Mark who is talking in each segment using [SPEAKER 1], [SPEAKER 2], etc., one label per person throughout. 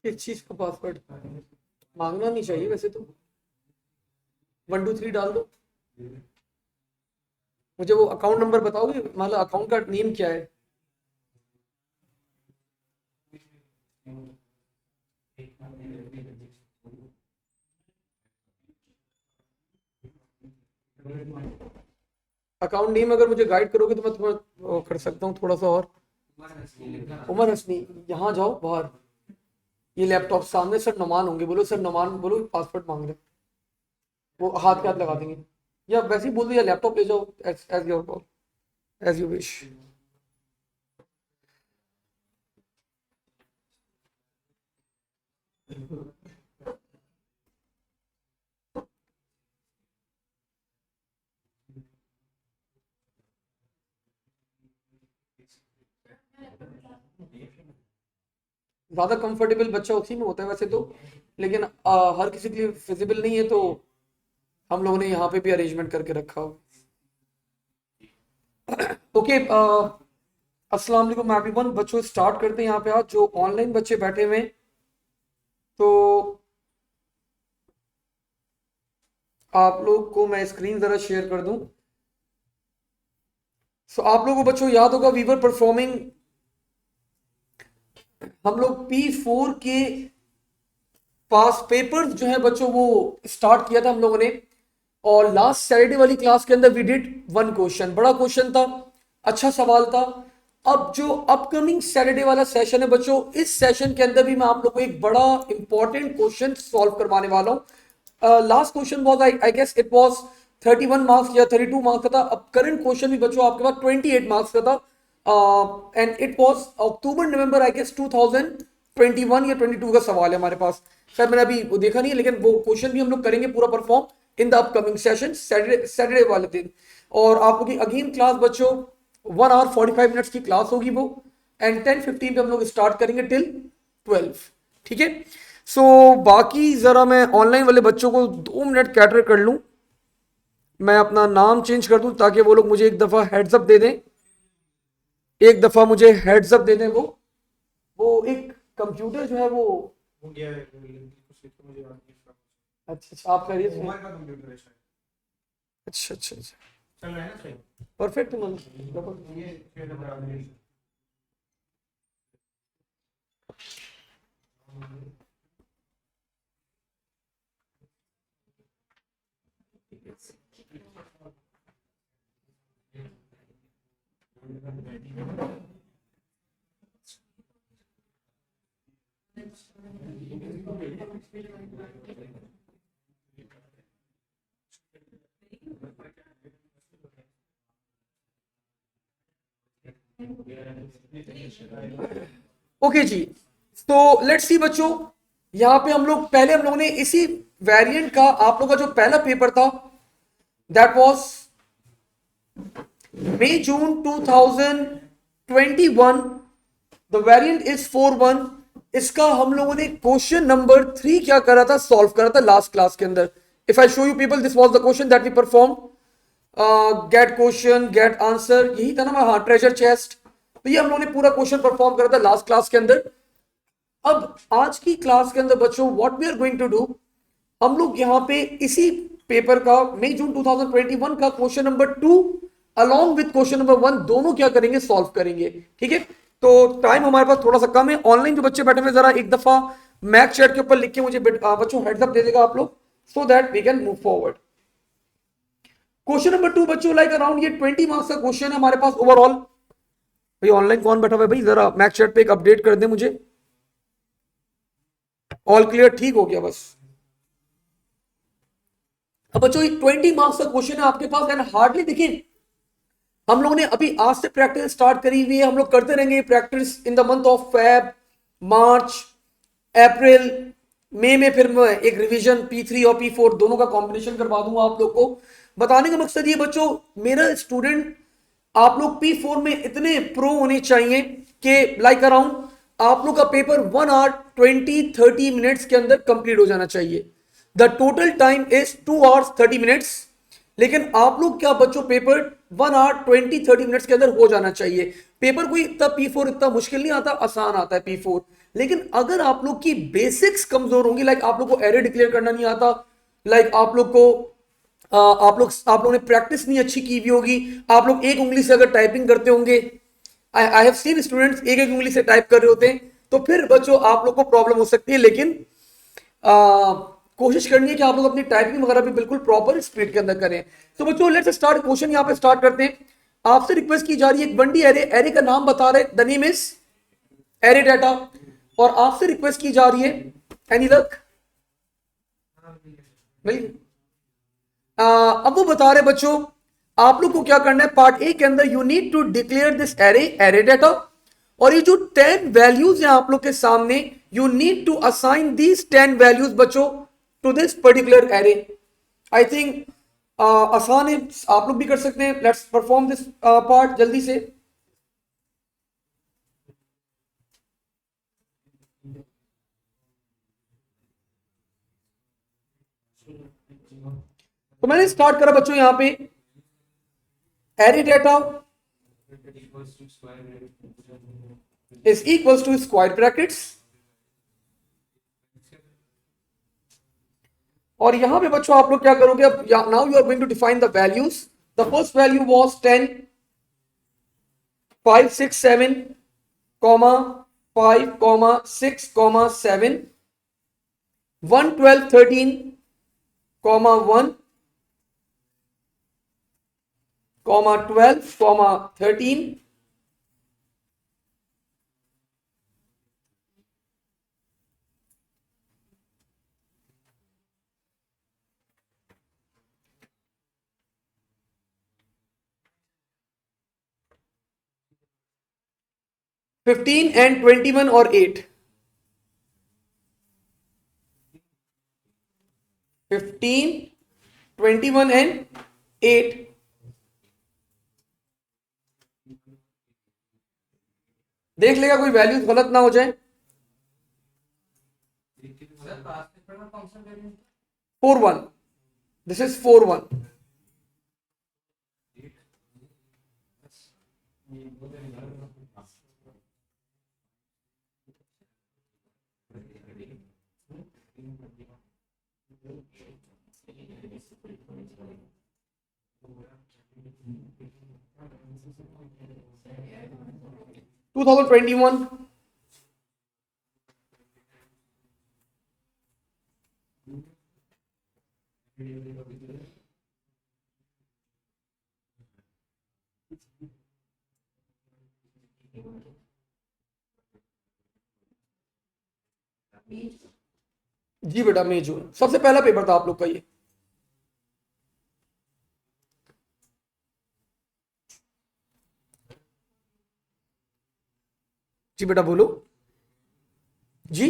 [SPEAKER 1] इस चीज का पासवर्ड मांगना नहीं चाहिए वैसे तो। 1 2 3 डाल दो। मुझे वो अकाउंट नंबर बताओगे, मतलब अकाउंट का नेम क्या है? अकाउंट नेम अगर मुझे गाइड करोगे तो मैं तुम्हें वो कर सकता हूँ थोड़ा सा और। उमर हसनी, यहाँ जाओ बाहर। ये लैपटॉप सामने सर नमान होंगे, बोलो सर नमान, बोलो पासवर्ड मांग रहे हैं। वो हाथ पे हाथ लगा देंगे, या वैसे ही बोल दो, या लैपटॉप ले जाओ, as your call, as you wish. ज्यादा कंफर्टेबल बच्चा उसी में होता है वैसे तो, लेकिन हर किसी के लिए फिजिबल नहीं है, तो हम लोगों ने यहाँ पे भी अरेंजमेंट करके रखा हो। ओके, अस्सलाम वालेकुम एवरीवन। बच्चों स्टार्ट करते हैं यहाँ पे। आज जो ऑनलाइन बच्चे बैठे हुए हैं, तो आप लोग को मैं स्क्रीन जरा शेयर कर दूं। सो आप लोगों को बच्चों याद होगा, वी वर परफॉर्मिंग, हम लोग P4 के पास पेपर जो है बच्चों वो स्टार्ट किया था हम लोगों ने। और लास्ट सैटरडे वाली क्लास के अंदर वी डिड 1 क्वेश्चन, बड़ा क्वेश्चन था, अच्छा सवाल था। अब जो अपकमिंग सैटरडे वाला सेशन है बच्चों, इस सेशन के अंदर भी मैं आप लोगों को एक बड़ा इंपॉर्टेंट क्वेश्चन सॉल्व करवाने वाला हूं। Last question was, I guess it was 31 marks या 32 मार्क्स का था। अब करंट क्वेश्चन भी बच्चों आपके पास 28 मार्क्स का था, and it was October November I guess 2021 या 22 का सवाल है हमारे पास। सर मैंने अभी वो देखा नहीं है, लेकिन वो क्वेश्चन भी हम लोग करेंगे पूरा perform in the upcoming session Saturday वाले दिन। और आप लोग की अगेन क्लास बच्चों 1 hour 45 minutes की क्लास होगी वो, एंड 10:15 पे हम लोग स्टार्ट करेंगे टिल 12। ठीक है। सो बाकी जरा मैं ऑनलाइन वाले बच्चों को 2 मिनट कैटर कर लूं, मैं अपना नाम चेंज कर दूं ताकि वो लोग मुझे एक दफा हेड्स अप दे दें, एक दफा मुझे हेड्स अप दे दें। वो एक कंप्यूटर जो है वो
[SPEAKER 2] हो गया है कुछ तो मुझे बात नहीं।
[SPEAKER 1] अच्छा अच्छा, आप करिए।
[SPEAKER 2] उमर का कंप्यूटर है शायद।
[SPEAKER 1] अच्छा अच्छा अच्छा,
[SPEAKER 2] चल रहा है ना सही।
[SPEAKER 1] परफेक्ट।
[SPEAKER 2] ये शेयर करा देंगे।
[SPEAKER 1] ओके जी, तो लेट्स सी बच्चों, यहाँ पे हम लोग पहले हम लोगों ने इसी वेरिएंट का, आप लोगों का जो पहला पेपर था that was May June 2021, the variant is 4-1। इसका हम लोगों ने क्वेश्चन नंबर 3 क्या करा था, सॉल्व करा था लास्ट क्लास के अंदर। If I show you people, this was the question that we perform. Get question get answer, यही था ना। हाँ, ट्रेजर चेस्ट। तो ये हम लोगों ने पूरा क्वेश्चन परफॉर्म करा था लास्ट क्लास के अंदर। अब आज की क्लास के अंदर बच्चों what we are going to do, हम लोग यहाँ पे इसी पेपर का मई जून 2021 का question number 2 along with question number 1 दोनों क्या करेंगे, सॉल्व करेंगे। ठीक है। तो टाइम हमारे पास थोड़ा सा कम है। ऑनलाइन जो बच्चे बैठे हुए जरा एक दफा मैक चैट के ऊपर लिख के मुझे बच्चों हेड्स अप दे देगा आप लोग, so that we can move forward. Question number 2 बच्चों लाइक अराउंड ये 20 मार्क्स का क्वेश्चन है हमारे पास ओवरऑल। भाई ऑनलाइन कौन बैठा हुआ है भाई, जरा मैक चैट पे एक अपडेट कर दे मुझे। ऑल क्लियर, ठीक हो गया बस। अब बच्चों 20 मार्क्स का क्वेश्चन है आपके पास, एंड हार्डली देखिए हम लोगों ने अभी आज से प्रैक्टिस स्टार्ट करी हुई है, हम लोग करते रहेंगे practice in the month of Feb, March, April, May में फिर मैं एक रिवीजन P3 और P4 दोनों का कॉम्बिनेशन करवा दूंगा आप लोग को। बताने का मकसद ये बच्चों, मेरा स्टूडेंट आप लोग P4 में इतने प्रो होने चाहिए कि लाइक अराउंड आप लोग का पेपर 1 hour 20-30 minutes के अंदर कंप्लीट हो जाना चाहिए। The total time is 2 hours 30 minutes, लेकिन आप लोग क्या बच्चों पेपर 1 आवर 20-30 मिनट्स के अंदर हो जाना चाहिए। पेपर कोई इतना P4 इतना मुश्किल नहीं आता, आसान आता है P4। लेकिन अगर आप लोग की बेसिक्स कमजोर होंगी, लाइक आप लोग को एरे डिक्लेयर करना नहीं आता, लाइक आप लोग को आप लोगों ने प्रैक्टिस नहीं अच्छी की हुई होगी, आप लोग एक उंगली से अगर टाइपिंग करते होंगे, आई हैव सीन स्टूडेंट्स एक एक उंगली से टाइप कर रहे होते हैं, तो फिर बच्चों आप लोग को प्रॉब्लम हो सकती है। लेकिन कोशिश करनी है कि आप लोग अपनी टाइपिंग वगैरह भी बिल्कुल प्रॉपर स्पीड के अंदर करें। तो बच्चों लेट्स स्टार्ट क्वेश्चन, यहां पे स्टार्ट करते हैं। आपसे रिक्वेस्ट की जा रही है एक बंडी एरे, एरे का नाम बता रहे, the name is array data, और आपसे रिक्वेस्ट की जा रही है एनी लक मिल गई? अब वो बता रहे बच्चों आप लोग को क्या करना है, पार्ट ए के अंदर you need to declare this array, array data, और ये जो 10 वैल्यूज हैं आप लोग के सामने, you need to assign these 10 values बच्चों to this particular array. I think आसान है, आप लोग भी कर सकते हैं। लेट्स परफॉर्म दिस पार्ट जल्दी से। तो मैंने स्टार्ट करा बच्चों यहां पे array data is equals to square brackets, और यहां पे बच्चों आप लोग क्या करोगे, अब now you are going to define the values. The first value was 10, 5 6 7 comma 5 6 7, 1 12 13 comma 1 12 13, 15 and 21 और 8, 15 21 and 8। देख लेगा कोई वैल्यूज गलत ना हो जाए। 4 1, दिस इज 4 1। टू 2021, जी बेटा मई जून सबसे पहला पेपर था आप लोग का ये। जी बेटा बोलो जी,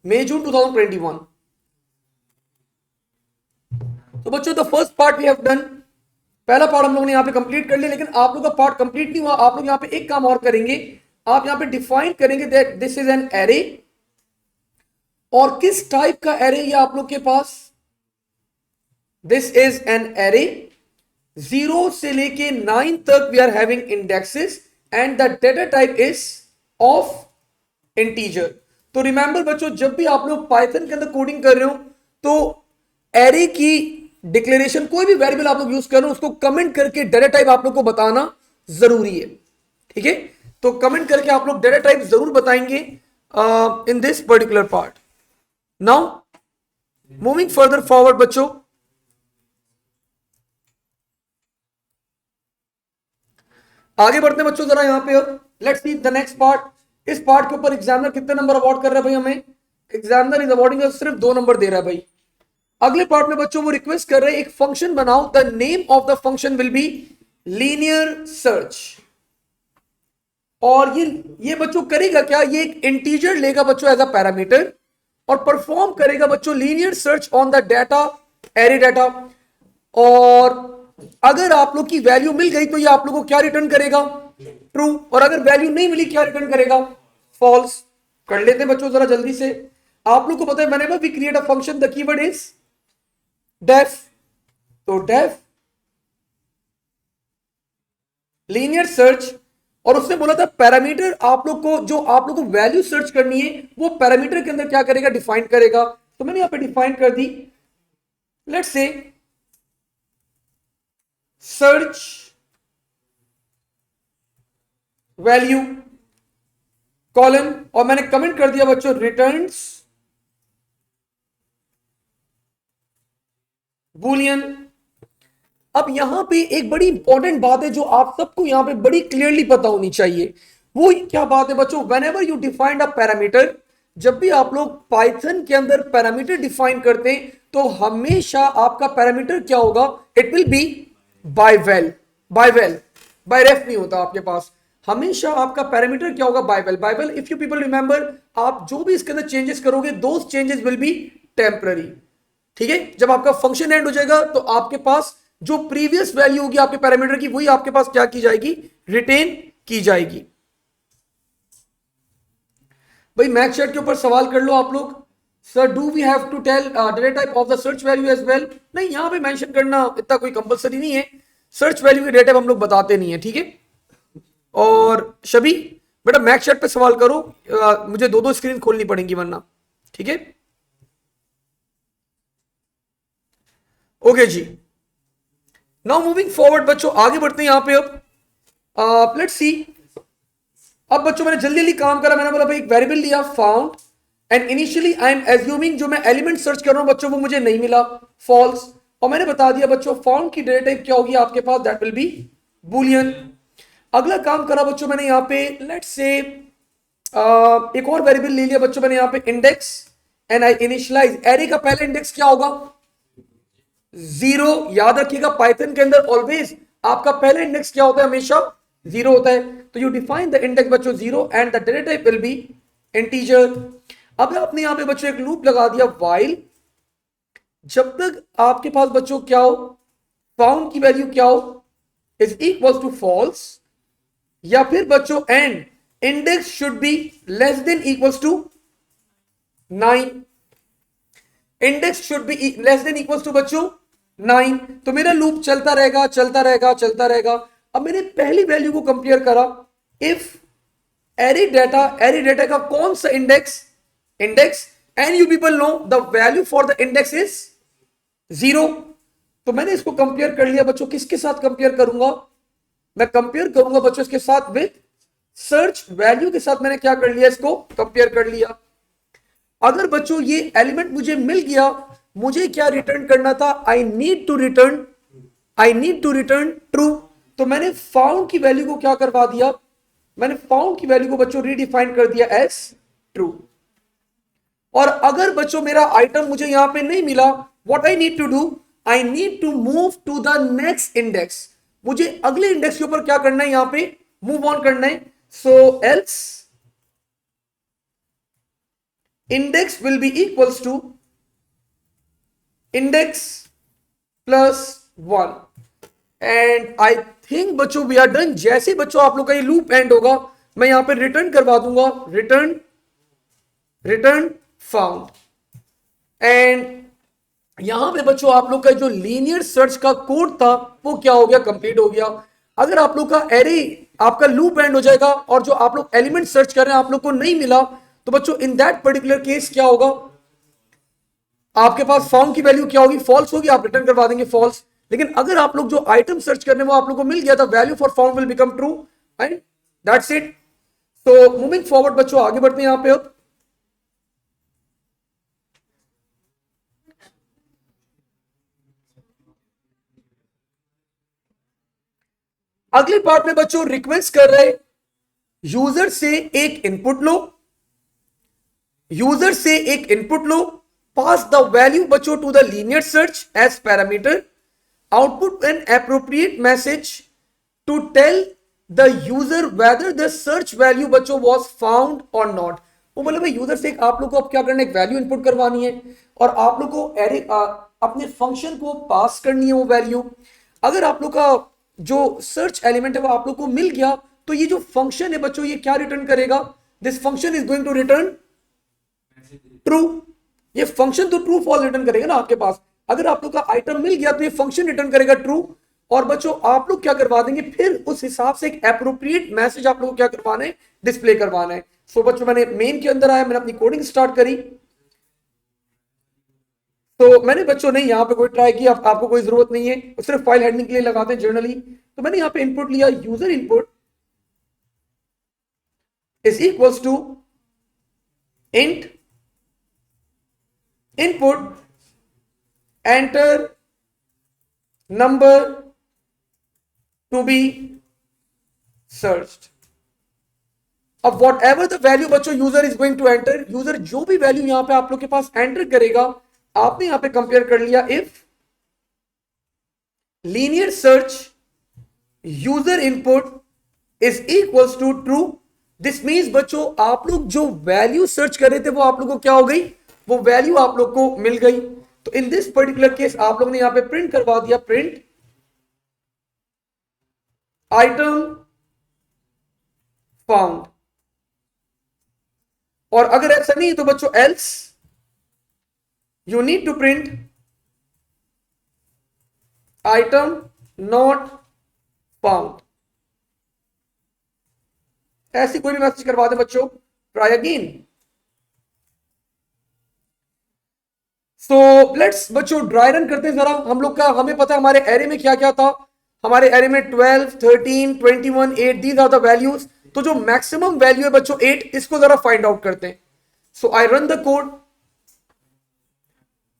[SPEAKER 1] मई जून 2021। तो बच्चों the first part we have done, पहला पार्ट हम लोगों ने यहां पे कंप्लीट कर लिया। लेकिन आप लोग का पार्ट कंप्लीट नहीं हुआ, आप लोग यहां पे एक काम और करेंगे, आप यहां पे डिफाइन करेंगे that this is an array, और किस टाइप का एरे ये आप लोग के पास, दिस इज एन एरे 0 से लेके 9 तक we are having indexes and the data type is of integer. तो रिमेंबर बच्चों जब भी आप लोग पाइथन के अंदर कोडिंग कर रहे हो तो एरे की डिक्लेरेशन, कोई भी वेरिएबल आप लोग यूज कर रहे हो उसको कमेंट करके डेटा टाइप आप लोग को बताना जरूरी है, ठीक है। तो कमेंट करके आप लोग डेटा टाइप जरूर बताएंगे in this particular part. Now moving further forward बच्चों, आगे बढ़ते हैं बच्चों जरा यहां पे। Let's see the next part. इस पार्ट के ऊपर एग्जामिनर कितने नंबर अवार्ड कर रहा है भाई हमें, एग्जामिनर इज अवार्डिंग सिर्फ 2 नंबर दे रहा है भाई। अगले पार्ट में बच्चों वो रिक्वेस्ट कर रहे हैं एक फंक्शन बनाओ, the name of the function will be linear search. और ये बच्चों करेगा क्या, ये एक इंटीजर लेगा बच्चों एज अ पैरामीटर और परफॉर्म करेगा बच्चों linear search on the data, array data. और अगर आप लोग की वैल्यू मिल गई तो ये आप लोगों को क्या रिटर्न करेगा, ट्रू। और अगर वैल्यू नहीं मिली क्या रिटर्न करेगा, फॉल्स। कर लेते हैं बच्चों जरा जल्दी से। आप लोग को पता है whenever we create a function the keyword is def, तो डेफ लीनियर सर्च, और उसने बोला था पैरामीटर आप लोग को, जो आप लोग को वैल्यू सर्च करनी है वो पैरामीटर के अंदर क्या करेगा, डिफाइन करेगा। तो मैंने यहां पे डिफाइन कर दी, let's say search value colon, और मैंने कमेंट कर दिया बच्चों रिटर्न्स बूलियन। अब यहां पे एक बड़ी इंपॉर्टेंट बात है जो आप सबको यहां पे बड़ी क्लियरली पता होनी चाहिए। वो क्या बात है बच्चों, whenever you defined a parameter, जब भी आप लोग पाइथन के अंदर पैरामीटर डिफाइन करते हैं तो हमेशा आपका पैरामीटर क्या होगा, it will be by value, by ref नहीं होता आपके पास, हमेशा आपका पैरामीटर क्या होगा, by value. If you people remember, आप जो भी इसके अंदर चेंजेस करोगे those changes will be temporary. ठीक है, जब आपका फंक्शन एंड हो जाएगा तो आपके पास जो प्रीवियस वैल्यू होगी आपके पैरामीटर की, वही आपके पास क्या की जाएगी, रिटेन की जाएगी। भाई मैथ चैट के ऊपर सवाल कर लो आप लोग। Sir do we have to tell data type of the search value as well? नहीं, यहां पे मेंशन करना इतना कोई कंपलसरी नहीं है, सर्च वैल्यू के डेटा टाइप हम लोग बताते नहीं है। ठीक है, और शबी बेटा मैथ चैट पे सवाल करो, मुझे दो स्क्रीन खोलनी पड़ेंगी वरना। ठीक है, ओके जी। नाउ मूविंग फॉरवर्ड बच्चों, आगे बढ़ते हैं यहां पे। अब लेट्स सी, अब बच्चों मैंने जल्दी जल्दी काम करा, मैंने बोला भाई एक वेरिएबल लिया found, and initially I am assuming जो मैं एलिमेंट सर्च कर रहा हूं बच्चों वो मुझे नहीं मिला, फॉल्स। और मैंने बता दिया बच्चों फाउंड की डेटा टाइप क्या होगी आपके पास, दैट विल बी बूलियन। अगला काम करा बच्चों मैंने यहां पे, लेट्स से एक और वेरिएबल ले लिया बच्चों मैंने यहां पे index, and I initialize. Array का पहला इंडेक्स क्या होगा, 0। याद रखिएगा पाइथन के अंदर ऑलवेज आपका पहला इंडेक्स क्या होता है, हमेशा 0 होता है। तो यू डिफाइन द इंडेक्स बच्चों 0 and the data type will B integer. अब आपने यहां पे बच्चों एक लूप लगा दिया व्हाइल, जब तक आपके पास बच्चों क्या हो, फाउंड की वैल्यू क्या हो, इज इक्वल टू फॉल्स, या फिर बच्चों and index should be less than equals to 9, index should be less than equals to बच्चों 9। तो मेरा लूप चलता रहेगा चलता रहेगा चलता रहेगा। अब मैंने पहली वैल्यू को कंपेयर करा, इफ एरे डेटा का कौन सा index, and you people know the value for the index is 0। तो मैंने इसको कंपेयर कर लिया बच्चों, किसके साथ कंपेयर करूंगा, मैं कंपेयर करूंगा बच्चों इसके साथ विद सर्च वैल्यू के साथ। मैंने क्या कर लिया, इसको कंपेयर कर लिया। अगर बच्चों ये एलिमेंट मुझे मिल गया, मुझे क्या रिटर्न करना था, I need to return true. तो मैंने फाउंड की वैल्यू को क्या करवा दिया, मैंने फाउंड की वैल्यू को बच्चों रीडिफाइन कर दिया एज ट्रू। और अगर बच्चों मेरा आइटम मुझे यहां पे नहीं मिला, what I need to do, I need to move to the next index. मुझे अगले इंडेक्स के ऊपर क्या करना है, यहां पे मूव ऑन करना है। सो else index will be equals to index plus 1, and I think बच्चों we are done। जैसे बच्चों आप लोग का ये लूप एंड होगा, मैं यहां पे रिटर्न करवा दूंगा रिटर्न फाउंड, एंड यहां पे बच्चों आप लोग का जो लीनियर सर्च का कोड था वो क्या हो गया, कंप्लीट हो गया। अगर आप लोग का एरे आपका लूप एंड हो जाएगा और जो आप लोग एलिमेंट सर्च कर रहे हैं आप लोग को नहीं मिला, तो बच्चों इन दैट पर्टिकुलर केस क्या होगा, आपके पास फाउंड की वैल्यू क्या होगी, फॉल्स होगी, आप रिटर्न करवा देंगे फॉल्स। लेकिन अगर आप लोग जो आइटम सर्च करने वो आप लोग को मिल गया था, value for found will become true, and that's it. तो मूविंग फॉरवर्ड बच्चों आगे बढ़ते हैं यहां पे। अब अगले पार्ट में बच्चों रिक्वेस्ट कर रहे यूजर से एक इनपुट लो, पास द वैल्यू बच्चों to the linear search as parameter, output an appropriate message to tell the user whether the search value बच्चों वाज फाउंड और नॉट। वो बोले भाई यूजर से आप लोग को अब क्या करना है, एक वैल्यू इनपुट करवानी है और आप लोग को एरे अपने फंक्शन को पास करनी है वो वैल्यू। अगर आप लोग का जो सर्च एलिमेंट है वो आप लोग को मिल गया, तो ये जो फंक्शन है बच्चों ये क्या रिटर्न करेगा, this function is going to return true. ये फंक्शन तो ट्रू फॉल्स रिटर्न करेगा ना आपके पास। अगर आप लोग का आइटम मिल गया तो ये फंक्शन रिटर्न करेगा ट्रू। और बच्चों आप लोग क्या करवा देंगे, फिर उस हिसाब से एक एप्रोप्रिएट मैसेज आप लोग को क्या करवाना है, डिस्प्ले करवाना है। सो बच्चों मैंने मेन के अंदर आया, मैंने अपनी कोडिंग स्टार्ट करी। तो मैंने बच्चों नहीं यहाँ पे कोई ट्राई किया, आपको कोई जरूरत नहीं है, सिर्फ फाइल हेडिंग के लिए लगाते हैं जनरली। तो मैंने यहाँ पे इनपुट लिया, user input is equals to int input enter number to be searched. अब वॉट एवर द वैल्यू बच्चों user is going to enter, user जो भी वैल्यू यहां पे आप लोग के पास एंटर करेगा, आपने यहां पे कंपेयर कर लिया if linear search user input is equals to true. This means बच्चों आप लोग जो वैल्यू सर्च कर रहे थे वो आप लोग को क्या हो गई, वो वैल्यू आप लोग को मिल गई। तो इन दिस पर्टिकुलर केस आप लोग ने यहां पे प्रिंट करवा दिया, प्रिंट आइटम फाउंड। और अगर ऐसा नहीं तो बच्चों else you need to print item not found. ऐसी कोई भी मैसेज करवा दे बच्चों, ट्राई अगेन। सो लेट्स बच्चों ड्राई रन करते हैं जरा हम लोग का। हमें पता है हमारे एरे में क्या क्या था, हमारे एरे में 12 13 21 8 दीज आर द वैल्यूज। तो जो मैक्सिमम वैल्यू है बच्चों 8, इसको जरा फाइंड आउट करते हैं। So I run the code.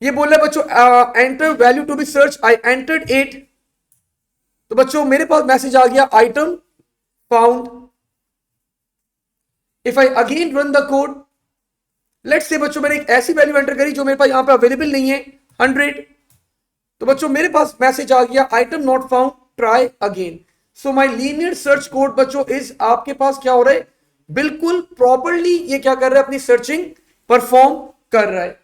[SPEAKER 1] ये बोल रहे बच्चों enter value to be search, I entered 8। तो बच्चों मेरे पास मैसेज आ गया item found. If I again run the code, let's say बच्चों मैंने एक ऐसी वैल्यू एंटर करी जो मेरे पास यहां पे अवेलेबल नहीं है, 100। तो बच्चों मेरे पास मैसेज आ गया item not found, try again. So my linear search code बच्चों इज आपके पास क्या हो रहा है, बिल्कुल प्रॉपरली ये क्या कर रहा है, अपनी सर्चिंग परफॉर्म कर रहा है।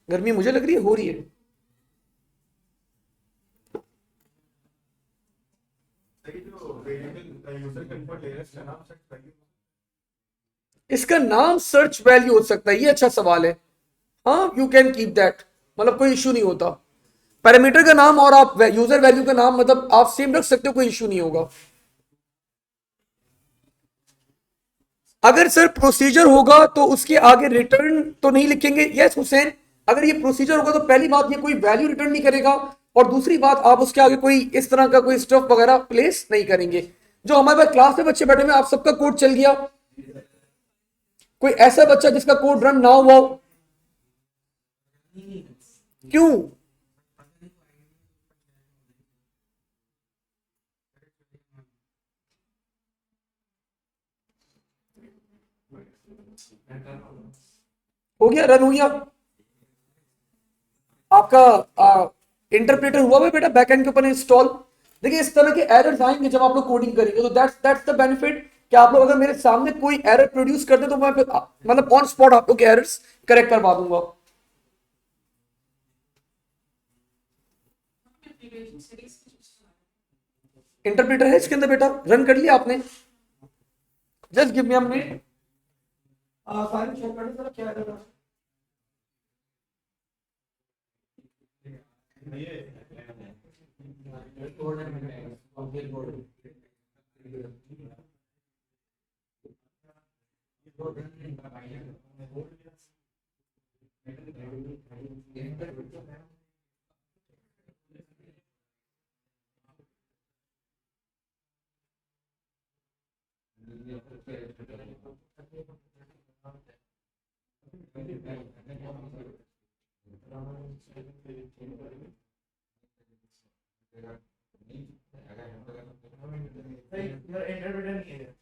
[SPEAKER 1] गर्मी मुझे लग रही है हो रही है। इसका नाम सर्च वैल्यू हो सकता है, ये अच्छा सवाल है। हाँ यू कैन कीप दैट, मतलब कोई इशू नहीं होता। पैरामीटर का नाम और आप यूजर वैल्यू का नाम मतलब आप सेम रख सकते हो, कोई इशू नहीं होगा। अगर सर प्रोसीजर होगा तो उसके आगे रिटर्न तो नहीं लिखेंगे। यस हुसैन, अगर ये प्रोसीजर होगा तो पहली बात ये कोई वैल्यू रिटर्न नहीं करेगा, और दूसरी बात आप उसके आगे कोई इस तरह का कोई स्टफ वगैरह प्लेस नहीं करेंगे। जो हमारे पास क्लास में बच्चे बैठे हुए आप सबका कोड चल गया, कोई ऐसा बच्चा जिसका कोड रन ना हुआ हो? क्यों? हो गया, रन हो गया आपका। इंटरप्रेटर हुआ है बेटा बैकएंड के ऊपर इंस्टॉल। देखिए इस तरह के एरर्स आएंगे जब आप लोग कोडिंग करेंगे, तो दैट्स द बेनिफिट कि आप लोग अगर मेरे सामने कोई एरर प्रोड्यूस करते तो मैं मतलब ऑन स्पॉट आप लोग के एरर्स करेक्ट करवा दूंगा। इंटरप्रेटर है इसके अंदर बेटा, रन कर लिया आपने? Just give me a minute, सारी चेक कर लो क्या एरर है। इंटरप्रेटर नहीं है।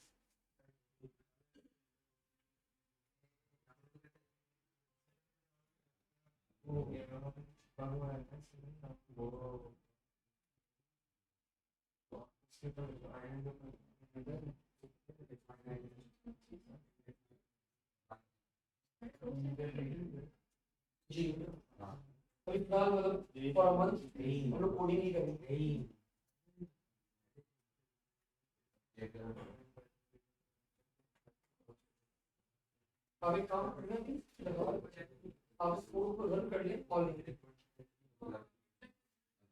[SPEAKER 1] जी तो फिलहाल मतलब फॉर अ मंथ हम लोग कोडिंग ही करेंगे। अब एक काम करना है कि आप इस कोड को रन कर लें और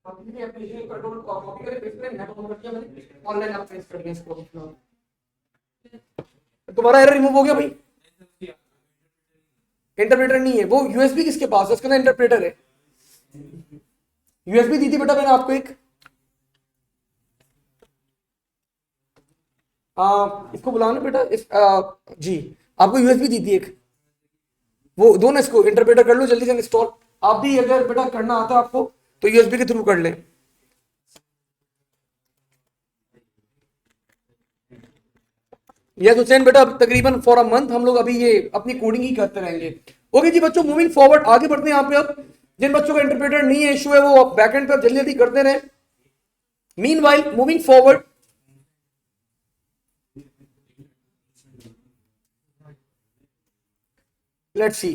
[SPEAKER 1] आप किसी भी एप्लीकेशन का कंट्रोल कॉपी करें पेस्ट करें, मैं तो कर दिया मैंने, ऑनलाइन आप पेस्ट कर दें इसको। तुम्हारा एरर रिमूव हो गया भाई। इंटरप्रेटर नहीं है वो, यूएसबी किसके पास है, उसके अंदर इंटरप्रेटर है। यूएसबी दी थी बेटा मैंने आपको एक, इसको बुलाना बेटा जी आपको यूएसबी दी थी एक, वो दो ना, इसको इंटरप्रेटर कर लो जल्दी से इंस्टॉल। आप भी अगर बेटा करना आता है आपको तो यूएसबी के थ्रू कर लें। यस हुसैन बेटा तकरीबन फॉर अ मंथ हम लोग अभी ये अपनी कोडिंग ही करते रहेंगे। ओके जी बच्चों, मूविंग फॉरवर्ड आगे बढ़ते हैं यहाँ पे। अब जिन बच्चों का इंटरप्रेटर नहीं है, इशू है, वो बैकएंड पे जल्दी जल्दी करते रहे। Meanwhile moving forward, let's see.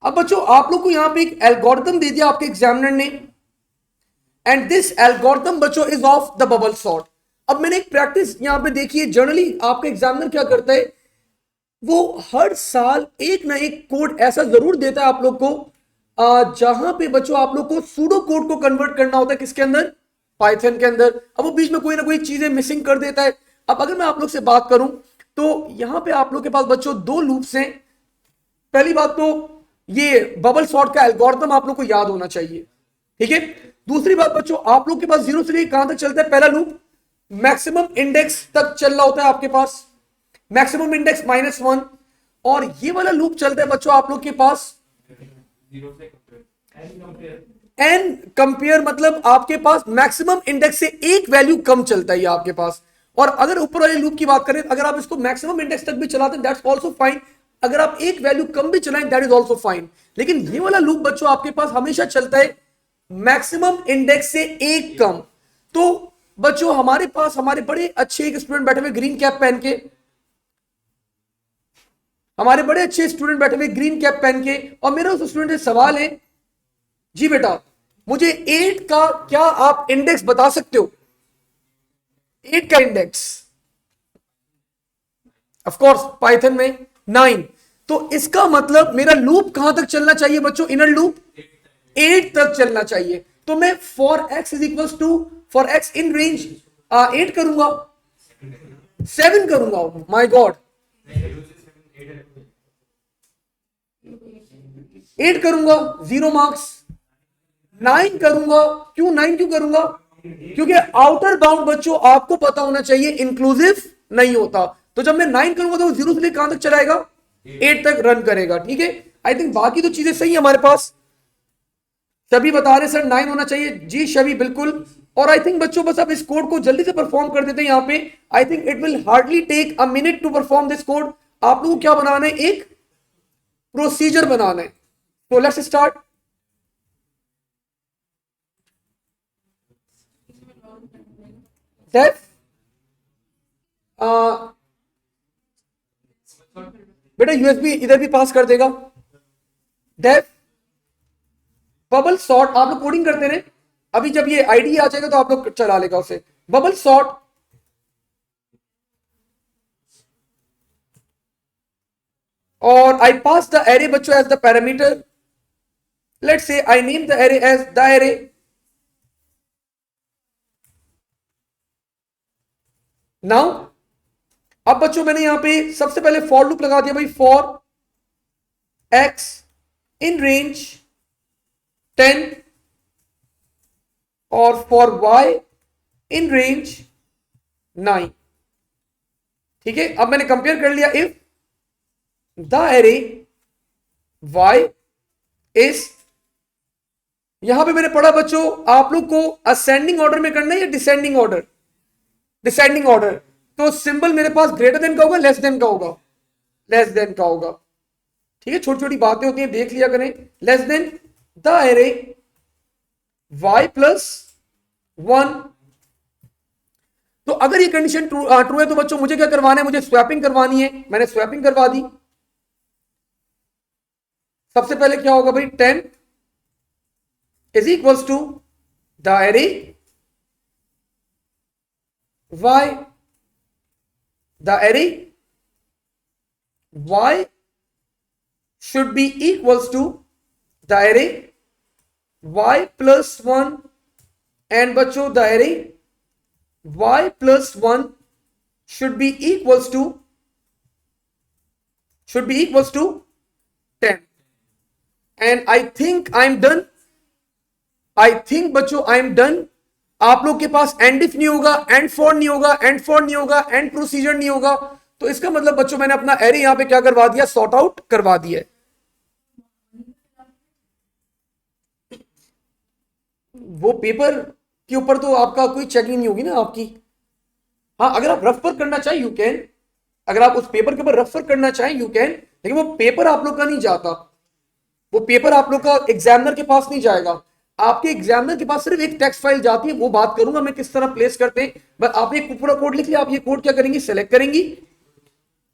[SPEAKER 1] अब बच्चों आप लोग को यहां पे एक एल्गोरिथम दे दिया आपके एग्जामिनर ने, एंड दिस एल्गोरिथम बच्चों is of the bubble sort. अब मैंने एक प्रैक्टिस यहां पे देखी है, जनरली आपका एग्जामिनर क्या करता है, वो हर साल एक ना एक कोड ऐसा जरूर देता है आप लोग को, जहां पे बच्चों आप लोग को सूडो कोड को कन्वर्ट करना होता है, किसके अंदर, पाइथन के अंदर। अब वो बीच में कोई ना कोई चीजें मिसिंग कर देता है। अब अगर मैं आप लोग से बात करूं तो यहां पे आप लोग के पास बच्चों दो लूप्स हैं। पहली बात तो ये बबल सॉर्ट का एल्गोरिथम आप लोग को याद होना चाहिए, ठीक है। दूसरी बात बच्चों, आप लोग के पास जीरो से लेकर कहां तक चलता है, पहला लूप मैक्सिमम इंडेक्स तक चल रहा होता है आपके पास, मैक्सिमम इंडेक्स -1, और ये वाला लूप चलता है बच्चों आप लोग के पास एन कंपेयर, मतलब आपके पास मैक्सिमम इंडेक्स से एक वैल्यू कम चलता है ये आपके पास। और अगर ऊपर वाले लूप की बात करें, अगर आप इसको मैक्सिमम इंडेक्स तक भी चलाते हैं दैट्स आल्सो फाइन, अगर आप एक वैल्यू कम भी चलाएं दैट इज आल्सो फाइन। लेकिन ये वाला लूप बच्चों आपके पास हमेशा चलता है मैक्सिमम इंडेक्स से एक कम। तो बच्चों हमारे पास हमारे बड़े अच्छे एक स्टूडेंट बैठे हुए ग्रीन कैप पहन के, हमारे बड़े अच्छे स्टूडेंट बैठे हुए ग्रीन कैप पहन के, और मेरा उस स्टूडेंट से सवाल है, जी बेटा मुझे 8 का क्या आप इंडेक्स बता सकते हो, 8 का इंडेक्स, ऑफ कोर्स पाइथन में 9। तो इसका मतलब मेरा लूप कहां तक चलना चाहिए बच्चों, इनर लूप 8 तक चलना चाहिए। तो मैं for x is equal to, for x in range 8 करूंगा, 7 करूंगा, माय गॉड 8 करूंगा 0 मार्क्स, 9 करूंगा, क्यों 9 क्यों करूंगा, क्योंकि आउटर बाउंड बच्चों आपको पता होना चाहिए इंक्लूसिव नहीं होता। तो जब मैं 9 करूंगा तो 0 से लेकर कहां तक चलाएगा, 8 तक रन करेगा, ठीक है। आई थिंक बाकी तो चीजें सही है हमारे पास। शबी बता रहे सर 9 होना चाहिए, जी शबी बिल्कुल। और आई थिंक बच्चों बस अब इस कोड को जल्दी से परफॉर्म कर देते हैं यहाँ पे। I think it will hardly take a minute to perform this code. आप लोगों को क्या बनाना है, एक प्रोसीजर बनाना है। तो लेट्स स्टार्ट। डेफ बेटा यूएसबी इधर भी पास कर देगा। डेफ बबल सॉर्ट, आप लोग कोडिंग करते रहे, अभी जब ये आईडी आ जाएगा तो आप लोग चला लेगा उसे। बबल सॉर्ट और आई पास द एरे बच्चों as the parameter. Let's say I name the array as the array. Now अब बच्चों मैंने यहां पे सबसे पहले फॉर लूप लगा दिया भाई, फॉर x इन रेंज 10 और फॉर y इन रेंज 9, ठीक है। अब मैंने कंपेयर कर लिया, if the array y is, यहां पे मैंने पढ़ा बच्चों आप लोग को असेंडिंग ऑर्डर में करना है या डिसेंडिंग ऑर्डर, डिसेंडिंग ऑर्डर। तो सिंबल मेरे पास ग्रेटर देन का होगा, लेस देन का होगा, लेस देन का होगा, ठीक है। छोटी छोटी बातें होती हैं, देख लिया करें। Less than the array y plus 1। तो अगर ये कंडीशन ट्रू है तो बच्चों मुझे क्या करवाना है, मुझे स्वैपिंग करवानी है। मैंने स्वैपिंग करवा दी। सबसे पहले क्या होगा भाई, 10 is equals to the array y, the array y should be equals to the array y plus 1 and बच्चों the array y plus 1 should be equals to 10 and I think I'm done. I think बच्चों I'm done. आप लोग के पास and if नहीं होगा, and for नहीं होगा, and for नहीं होगा, एंड प्रोसीजर नहीं होगा, तो इसका मतलब बच्चों मैंने अपना एरे यहां पे क्या करवा दिया, सॉर्ट आउट करवा दिया है। वो पेपर के ऊपर तो आपका कोई चेकिंग नहीं होगी ना आपकी। हाँ, अगर आप रफ वर्क करना चाहें यू कैन, अगर आप उस पेपर के ऊपर रफ वर्क करना चाहें यू कैन, लेकिन वो पेपर आप लोग का नहीं जाता, वो पेपर आप लोग का एग्जामिनर के पास नहीं जाएगा। आपके एग्जामिनर के पास सिर्फ एक टेक्स्ट फाइल जाती है, वो बात करूंगा मैं किस तरह प्लेस करते हैं। बस आपने पूरा कोड लिख लिया, आप ये कोड क्या करेंगी, सेलेक्ट करेंगी,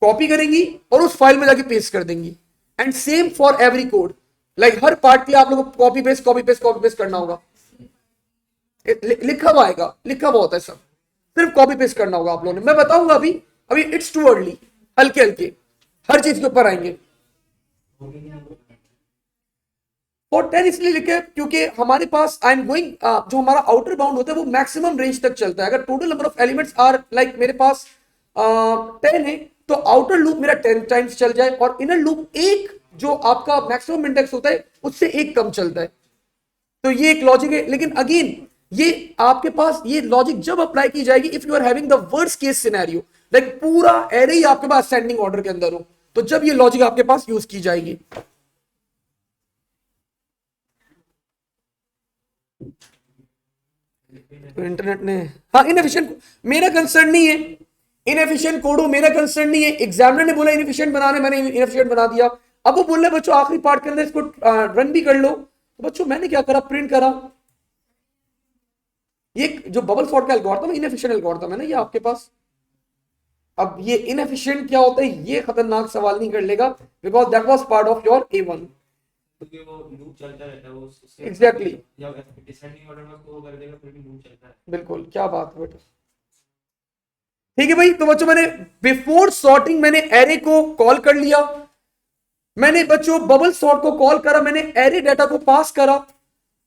[SPEAKER 1] कॉपी करेंगी और उस फाइल में जाके पेस्ट कर देंगी। And same for every code, like her part के लिए आप लोगों को copy paste copy paste copy paste करना होगा। लिखा हुआ आएगा, लिखा हुआ होता है सब, सिर्फ कॉपी पेस्ट करना होगा आप लोगों ने। मैं बताऊंगा अभी, अभी इट्स टू अर्ली, हल्के हल्के हर चीज के ऊपर आएंगे। और 10 इसलिए लिखे क्योंकि हमारे पास आई एम गोइंग, जो हमारा आउटर बाउंड होता है वो मैक्सिमम रेंज तक चलता है। अगर total number of elements are like मेरे पास 10 है, तो आउटर लूप मेरा 10 टाइम्स चल जाए और इनर लूप एक जो आपका मैक्सिमम इंडेक्स होता है उससे एक कम चलता है। तो ये एक लॉजिक है। लेकिन अगेन ये आपके पास ये लॉजिक जब अप्लाई की जाएगी if you are having the worst case scenario, like पूरा एरे ही आपके पास असेंडिंग ऑर्डर के अंदर हो, तो जब ये लॉजिक आपके पास यूज की जाएगी। तो इंटरनेट ने, हाँ, इनएफिशिएंट मेरा कंसर्न नहीं है, इनएफिशिएंट कोड हो मेरा कंसर्न नहीं है। एग्जामिनर ने बोला इनएफिशिएंट बनाने, मैंने इनएफिशिएंट बना दिया। अब वो बोल रहे बच्चों आखिरी पार्ट के अंदर इसको रन भी कर लो, तो बच्चों मैंने क्या करा, प्रिंट करा। ये जो बबल सॉर्ट का एल्गोरिथम है, इनएफिशिएंट एल्गोरिथम है ना ये आपके पास। अब ये इनएफिशिएंट क्या होता है, ये खतरनाक सवाल नहीं कर लेगा, because that was part of your A1।
[SPEAKER 3] क्योंकि वो लूप चलता रहता है, वो उससे
[SPEAKER 1] Exactly.
[SPEAKER 3] जब डिसेंडिंग ऑर्डर में उसको कर देगा फिर भी लूप चलता है।
[SPEAKER 1] बिल्कुल, क्या बात है बेटा। ठीक है भाई, तो बच्चों मैंने बिफोर सॉर्टिंग मैंने एरे को कॉल कर लिया, मैंने बच्चों बबल सॉर्ट को कॉल करा, मैंने एरे डाटा को पास करा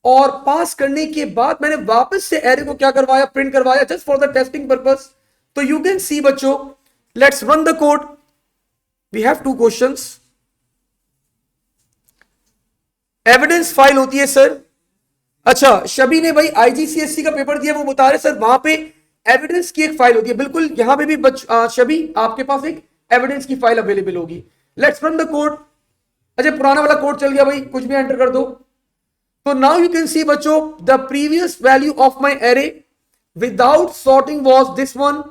[SPEAKER 1] और पास करने के बाद मैंने वापस से एरे को क्या करवाया, प्रिंट करवाया, just for the testing purpose. तो यू कैन सी बच्चों, let's run the code. We have 2 questions. Evidence file होती है सर। अच्छा, शबी ने भाई आईजीसीएससी का पेपर दिया, वो बता रहे सर वहां पे एविडेंस की एक फाइल होती है। बिल्कुल, यहां पे भी शबी आपके पास एक एविडेंस की फाइल अवेलेबल होगी। Let's run the code. अच्छा, पुराना वाला कोड चल गया भाई, कुछ भी एंटर कर दो। तो नाउ यू कैन सी बच्चों, the previous value of my array without sorting was this one,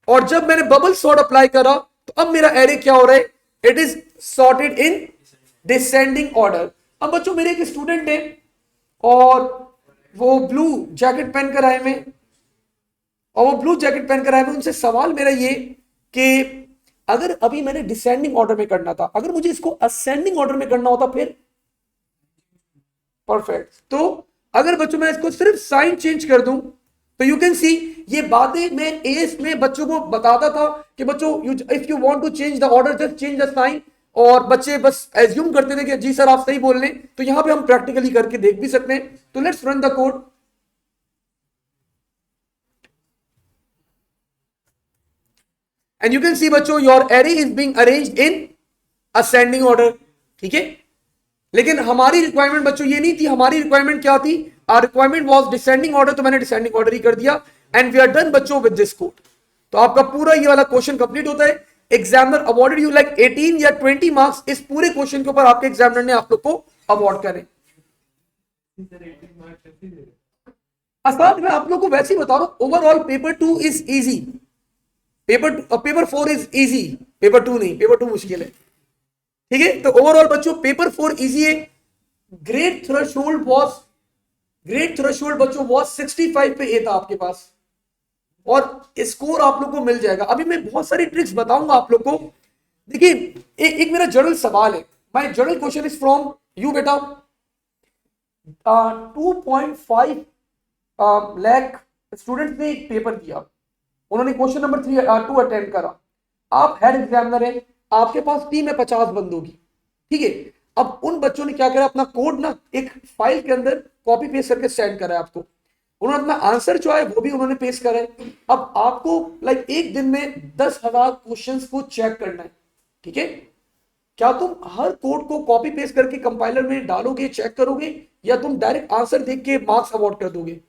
[SPEAKER 1] और जब मैंने बबल सॉर्ट अप्लाई करा तो अब मेरा एरे क्या हो रहा है, it is sorted in descending order. अब बच्चों मेरे एक स्टूडेंट है और वो ब्लू जैकेट पहनकर आए में, उनसे सवाल मेरा ये कि अगर अभी मैंने डिसेंडिंग ऑर्डर में करना था, अगर मुझे इसको असेंडिंग ऑर्डर में करना होता फिर परफेक्ट। तो अगर बच्चों मैं इसको सिर्फ साइन चेंज कर दूं तो यू कैन सी, ये बातें मैं एएस में बच्चों को बताता था कि बच्चों if you want to change the order just change the sign, और बच्चे बस एज्यूम करते थे कि जी सर आप सही बोल रहे हैं। तो यहां पे हम प्रैक्टिकली करके देख भी सकते हैं। तो let's run the code. And you can see बच्चों your array is being arranged in ascending order. ठीक है, लेकिन हमारी रिक्वायरमेंट बच्चों ये नहीं थी। हमारी रिक्वायरमेंट क्या थी, our requirement was descending order, तो मैंने डिसेंडिंग ऑर्डर ही कर दिया। एंड वी आर डन बच्चों विद दिस कोड। तो आपका पूरा ये वाला क्वेश्चन कंप्लीट होता है। एग्जामिनर अवॉर्डेड यू लाइक 18 या 20 मार्क्स इस पूरे क्वेश्चन के ऊपर आपके एग्जामिनर ने आप लोग को अवॉर्ड करे। आसान, मैं आप लोग को वैसे ही बता रहा हूं, overall paper 2 is easy, paper 4 is easy, paper 2 नहीं, पेपर 2 मुश्किल है। ठीक है, तो ओवरऑल बच्चों पेपर 4 इजी है। ग्रेड थ्रेशोल्ड बच्चों वॉज 65 पे ए था आपके पास, और स्कोर आप लोग को मिल जाएगा। अभी मैं बहुत सारी ट्रिक्स बताऊंगा आप लोग को। देखिए, एक मेरा जनरल सवाल है, my general question is from you बेटा। 2.5 लाख स्टूडेंट्स ने एक पेपर दिया, उन्होंने क्वेश्चन नंबर 2 अटेम्प्ट करा। आप हेड एग्जामिनर हैं, आपके पास टीम है 50 बंदों की, ठीक है। अब उन बच्चों ने क्या करा, अपना कोड ना एक फाइल के अंदर कॉपी पेस्ट करके सेंड करा है आपको, उन्होंने अपना आंसर जो है वो भी उन्होंने पेस्ट करा है। अब आपको लाइक एक दिन में 10,000 क्वेश्चंस को चेक करना है, ठीक है। क्या तुम हर कोड को कॉपी पेस्ट करके कंपाइलर में डालोगे, चेक करोगे, या तुम डायरेक्ट आंसर देख के मार्क्स अवॉर्ड कर दोगे,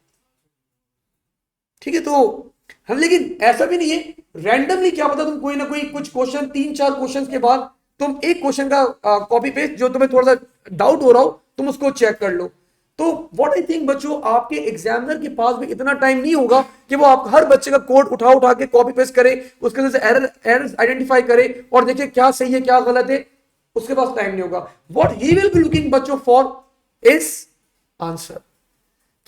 [SPEAKER 1] ठीक है। तो हम, लेकिन ऐसा भी नहीं है, रैंडमली क्या पता तुम कोई ना कोई कुछ क्वेश्चन, 3-4 क्वेश्चन के बाद तुम एक क्वेश्चन का कॉपी पेस्ट जो तुम्हें थोड़ा सा डाउट हो रहा हो तुम उसको चेक कर लो। तो व्हाट आई थिंक बच्चों, आपके एग्जामिनर के पास भी इतना टाइम नहीं होगा कि वो आप हर बच्चे का कोड उठा उठा के कॉपी पेस्ट करे, उसके अंदर से एरर्स आइडेंटिफाई करे और देखे क्या सही है क्या गलत है, उसके पास टाइम नहीं होगा। What he will be looking बच्चों फॉर इज आंसर,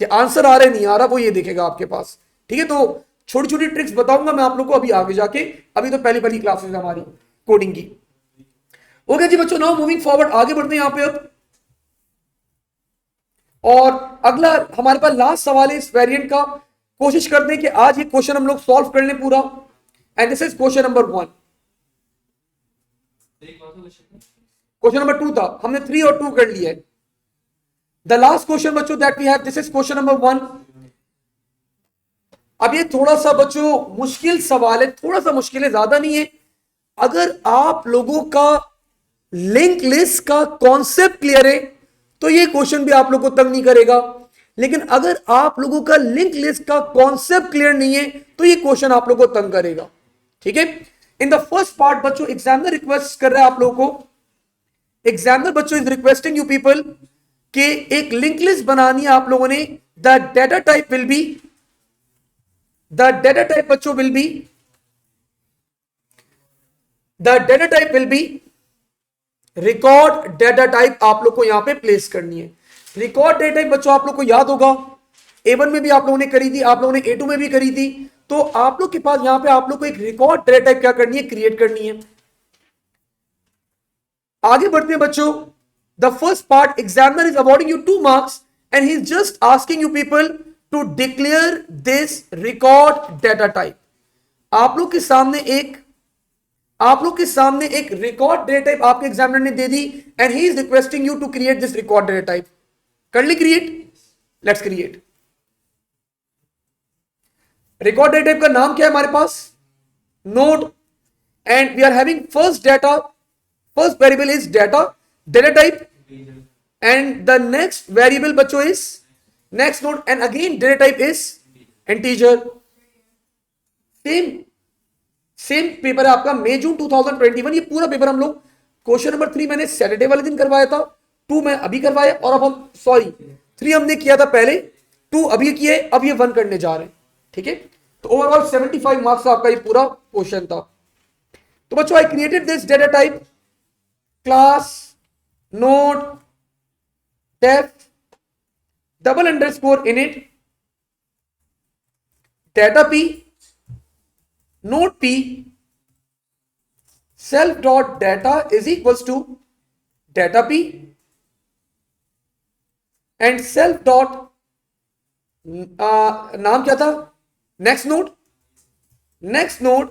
[SPEAKER 1] कि आंसर आ रहा नहीं आ रहा, वो ये देखेगा आपके पास, ठीक है। तो छोटी छोटी ट्रिक्स बताऊंगा मैं आप लोगों को अभी आगे जाके, अभी तो पहली पहली क्लासेस है हमारी कोडिंग की। ओके जी बच्चों, नाउ मूविंग फॉरवर्ड, आगे बढ़ते हैं यहां पे अब। और अगला हमारे पास लास्ट सवाल है इस वेरिएंट का, कोशिश करते हैं कि आज ये क्वेश्चन हम लोग सॉल्व कर लें पूरा। And this is question number 1। Question number 2 था, हमने 3 और 2 कर लिया है। द लास्ट क्वेश्चन बच्चों that we have, this is question number 1। अब ये थोड़ा सा बच्चों मुश्किल सवाल है, थोड़ा सा मुश्किल है, ज्यादा नहीं है। अगर आप लोगों का लिंक लिस्ट का कॉन्सेप्ट क्लियर है तो ये क्वेश्चन भी आप लोगों को तंग नहीं करेगा, लेकिन अगर आप लोगों का लिंक लिस्ट का कॉन्सेप्ट क्लियर नहीं है तो ये क्वेश्चन आप लोगों को तंग करेगा, ठीक है। इन द फर्स्ट पार्ट बच्चों एग्जामिनर रिक्वेस्ट कर रहा है आप लोगों को, एग्जामिनर बच्चों इज रिक्वेस्टिंग यू पीपल कि एक लिंक लिस्ट बनानी है आप लोगों ने। The data type will be, the data type बच्चों will be, the data type will be record data type आप लोग को यहां पे प्लेस करनी है। रिकॉर्ड डेटा टाइप बच्चों आप लोग को याद होगा A1 में भी आप लोगों ने करी थी, आप लोगों ने A2 में भी करी थी। तो आप लोग के पास यहां पे आप लोग को एक रिकॉर्ड डेटा टाइप क्या करनी है, क्रिएट करनी है। आगे बढ़ते हैं बच्चों। The first part, examiner is awarding you 2 marks and he is just asking you people to declare this record data type. आप लोग के सामने एक रिकॉर्ड डेटा टाइप आपके एग्जामिनर ने दे दी and he is requesting you to create this record data type. कर ली create, let's create. Record data type का नाम क्या है हमारे पास, node, and we are having first variable is data type, and the next variable बच्चों is next node, and again data type is integer. Same paper है आपका मई June 2021। ये पूरा पेपर हम लोग, क्वेश्चन नंबर 3 मैंने सैटरडे वाले दिन करवाया था, 2 मैं अभी करवाया, और अब हम 3 हमने किया था पहले, 2 अभी किए, अब ये 1 करने जा रहे हैं, ठीक है। तो ओवरऑल 75 मार्क्स आपका ये पूरा क्वेश्चन था। तो बच्चों I created this data type, class node def double underscore init data p node p self dot data is equals to data p and self dot नाम क्या था, next node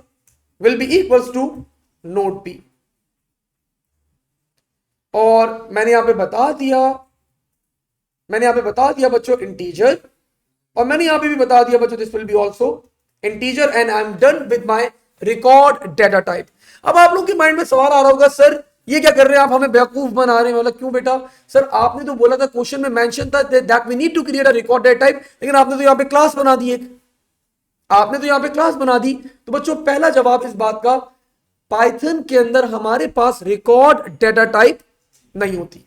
[SPEAKER 1] will be equals to node p। और मैंने यहां पे बता दिया बच्चों इंटीजर, और मैंने यहां पे भी बता दिया बच्चों this will be also integer, and I am done with my record data type. अब आप लोगों के माइंड में सवाल आ रहा होगा, सर ये क्या कर रहे हैं आप, हमें बेवकूफ बना रहे हैं। मतलब क्यों बेटा, सर आपने तो बोला था, क्वेश्चन में मेंशन था that we need to create a record data type, लेकिन आपने तो यहां पे क्लास बना दी तो बच्चों पहला जवाब इस बात का, पाइथन के अंदर हमारे पास रिकॉर्ड डेटा टाइप नहीं होती।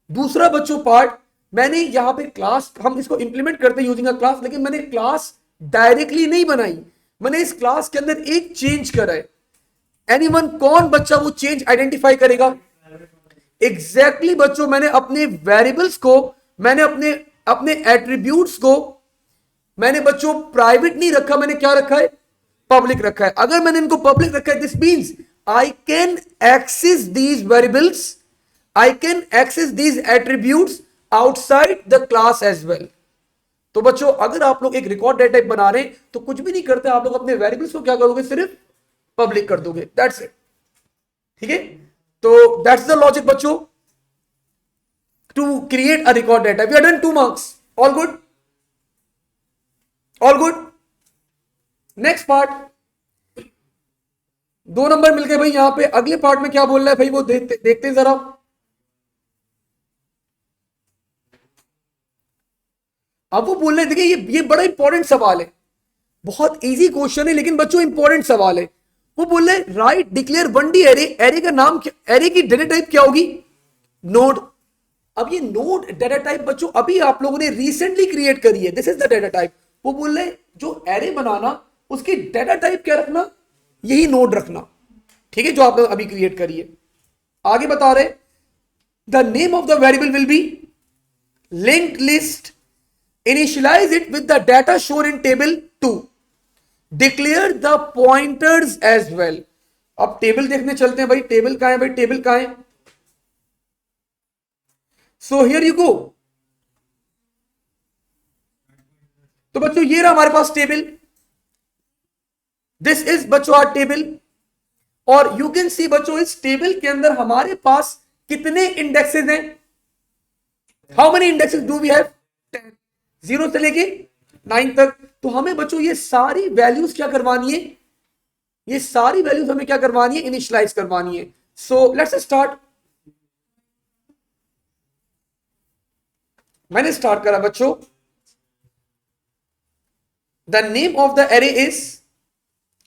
[SPEAKER 1] दूसरा बच्चों पार्ट, मैंने यहां पे क्लास, हम इसको इंप्लीमेंट करते हैं यूजिंग अ क्लास, लेकिन मैंने क्लास डायरेक्टली नहीं बनाई, मैंने इस क्लास के अंदर एक चेंज करा है। एनीवन, कौन बच्चा वो चेंज आइडेंटिफाई करेगा? एग्जैक्टली बच्चों, मैंने अपने वेरिएबल्स को, मैंने अपने एट्रीब्यूट्स को मैंने बच्चों प्राइवेट नहीं रखा, मैंने क्या रखा है, पब्लिक रखा है। अगर मैंने इनको पब्लिक रखा है, this means I can access these variables, I can access these attributes outside the class as well. तो बच्चों अगर आप लोग एक रिकॉर्ड डेटा टाइप बना रहे हैं तो कुछ भी नहीं करते, आप लोग अपने वेरिएबल्स को क्या करोगे, सिर्फ पब्लिक कर दोगे, दैट्स इट। ठीक है, तो दैट्स द लॉजिक बच्चों to create a record data. We are done 2 marks, all good, all good. Next part, 2 number मिल गए भाई। यहां पे अगले पार्ट में क्या बोल रहा है भाई वो देखते हैं जरा। अब वो बोल रहे हैं, देखिए ये बड़ा इंपॉर्टेंट सवाल है, बहुत इजी क्वेश्चन है लेकिन बच्चों इंपॉर्टेंट सवाल है। वो बोल रहे हैं right declare 1D array, array का नाम क्या, एरे की डेटा टाइप क्या होगी, नोड। अब ये नोड डेटा टाइप बच्चों अभी आप लोगों ने रिसेंटली क्रिएट करी है, this is the data type. वो बोल रहे हैं जो एरे बनाना उसकी डेटा टाइप क्या रखना, यही नोड रखना। ठीक है, जो आप लोग अभी क्रिएट करी है। आगे बता रहे the name of the variable will be linked list, initialize it with the data shown in table 2, declare the pointers as well। अब टेबल देखने चलते हैं भाई, टेबल कहां है भाई, टेबल कहां है। So here you go. तो बच्चों ये रहा हमारे पास टेबल, दिस इज बच्चों आर टेबल। और यू कैन सी बच्चों इस टेबल के अंदर हमारे पास कितने इंडेक्सेस हैं, how many indexes do we have, 0 से लेके 9 तक। तो हमें बच्चों ये सारी वैल्यूज क्या करवानी है, ये सारी वैल्यूज हमें क्या करवानी है, इनिशियलाइज करवानी है। So let's start. मैंने स्टार्ट करा बच्चों, the name of the array is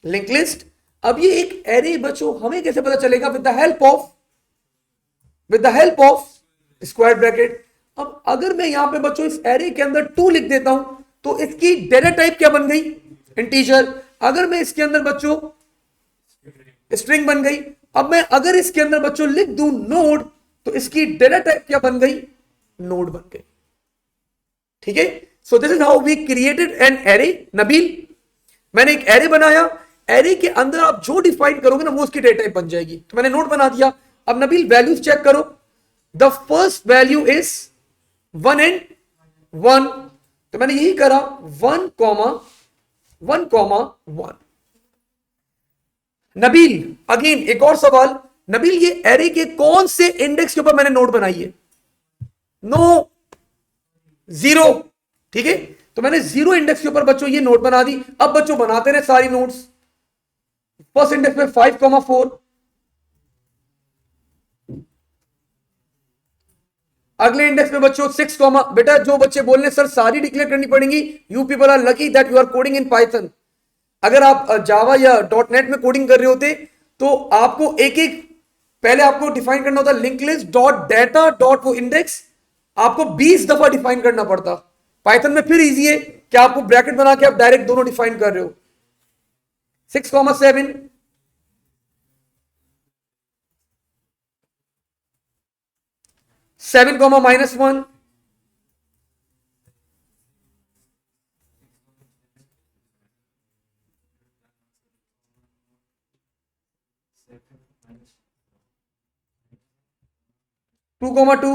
[SPEAKER 1] link list. अब ये एक एरे बच्चों हमें कैसे पता चलेगा, with the help of square bracket. अब अगर मैं यहां पे बच्चों इस एरे के अंदर 2 लिख देता हूं तो इसकी डेटा टाइप क्या बन गई, इंटीजर। अगर मैं इसके अंदर बच्चों स्ट्रिंग बन गई। अब मैं अगर इसके अंदर बच्चों लिख दूं नोड तो इसकी डेटा टाइप क्या बन गई, नोड बन गई। ठीक है, so this is how we created an array. Nabeel, मैंने एक एरे बनाया, एरे के अंदर आप जो डिफाइन करोगे ना वो उसकी डेटा टाइप बन जाएगी। तो मैंने नोड बना दिया। अब नबील वैल्यूज चेक करो, the first value is 1 and 1, तो मैंने यही करा 1, 1, 1। नबील अगेन एक और सवाल, नबील ये एरे के कौन से इंडेक्स के ऊपर मैंने नोड बनाई है, नो 0। ठीक है, तो मैंने 0 इंडेक्स के ऊपर बच्चों ये नोड बना दी। अब बच्चों बनाते रहे सारी नोड्स। फर्स्ट इंडेक्स में 5, 4, अगले इंडेक्स में बच्चों 6, बेटा जो बच्चे बोल रहे सर सारी डिक्लेयर करनी पड़ेगी, you people are lucky that you are coding in Python. अगर आप जावा या .NET में कोडिंग कर रहे होते तो आपको एक एक पहले आपको डिफाइन करना होता, link list dot data dot वो इंडेक्स आपको 20 दफा डिफाइन करना पड़ता। पाइथन में फिर इजी है कि आपको ब्रैकेट बना के आप डायरेक्ट दोनों डिफाइन कर रहे हो। 6, 7, 7, -1, 2, 2,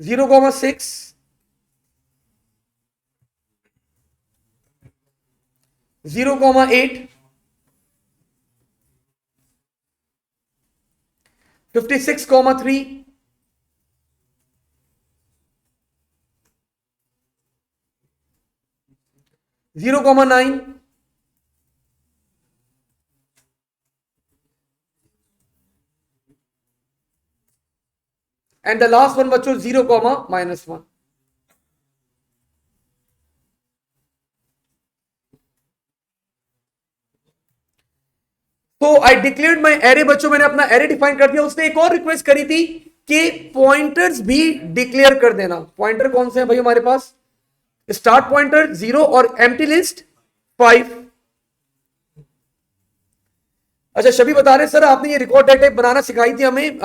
[SPEAKER 1] 0, 6, 0, 8, 56, 3, 0, 9, and the last one बच्चों 0, -1। तो आई डिक्लेयर्ड माय एरे बच्चों, मैंने अपना एरे डिफाइन कर दिया। उसने एक और रिक्वेस्ट करी थी कि पॉइंटर्स भी डिक्लेयर कर देना। पॉइंटर कौन से हैं भाई हमारे पास, स्टार्ट पॉइंटर 0 और एम्प्टी लिस्ट 5। अच्छा शबी बता रहे सर आपने ये रिकॉर्ड डाटा टाइप बनाना सिखाई थी हमें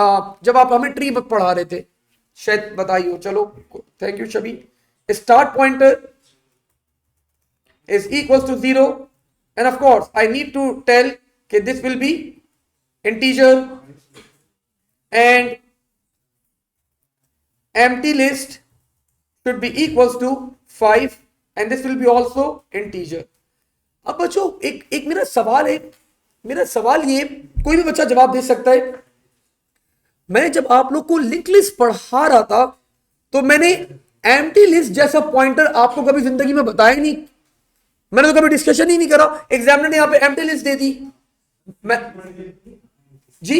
[SPEAKER 1] जब आप हमें ट्री पढ़ा रहे थे, शायद बताइए। चलो thank you शबी। Start pointer is equals to 0 and of course I need to tell that this will be integer and empty list should be equals to 5 and this will be also integer. अब बच्चों एक मेरा सवाल है, मेरा सवाल ये कोई भी बच्चा जवाब दे सकता है। मैं जब आप लोग को लिंक लिस्ट पढ़ा रहा था तो मैंने एम्प्टी लिस्ट जैसा पॉइंटर आपको कभी जिंदगी में बताया नहीं, मैंने तो कभी डिस्कशन ही नहीं करा। एग्जामिनर ने यहां पे एम्प्टी लिस्ट दे दी। मैं जी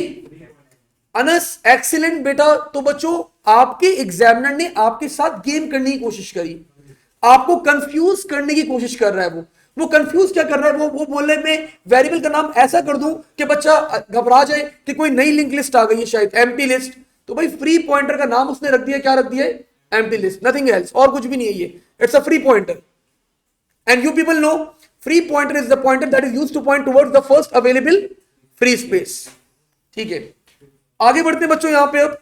[SPEAKER 1] अनस एक्सीलेंट बेटा। तो बच्चों आपके एग्जामिनर ने आपके साथ गेम करने की कोशिश करी, आपको कंफ्यूज करने की कोशिश कर रहा है। वो कंफ्यूज क्या कर रहा है, वो बोल रहे मैं वेरिएबल का नाम ऐसा कर दूं कि बच्चा घबरा जाए कि कोई नई लिंक लिस्ट आ गई है शायद, एम्प्टी लिस्ट। तो भाई फ्री पॉइंटर का नाम उसने रख दिया, क्या रख दिया है, एम्प्टी लिस्ट, नथिंग एल्स, और कुछ भी नहीं है ये, it's a free pointer. And you people know free pointer is the pointer that is used two point towards the first available free space. ठीक है, आगे बढ़ते हैं बच्चों। यहां पे अब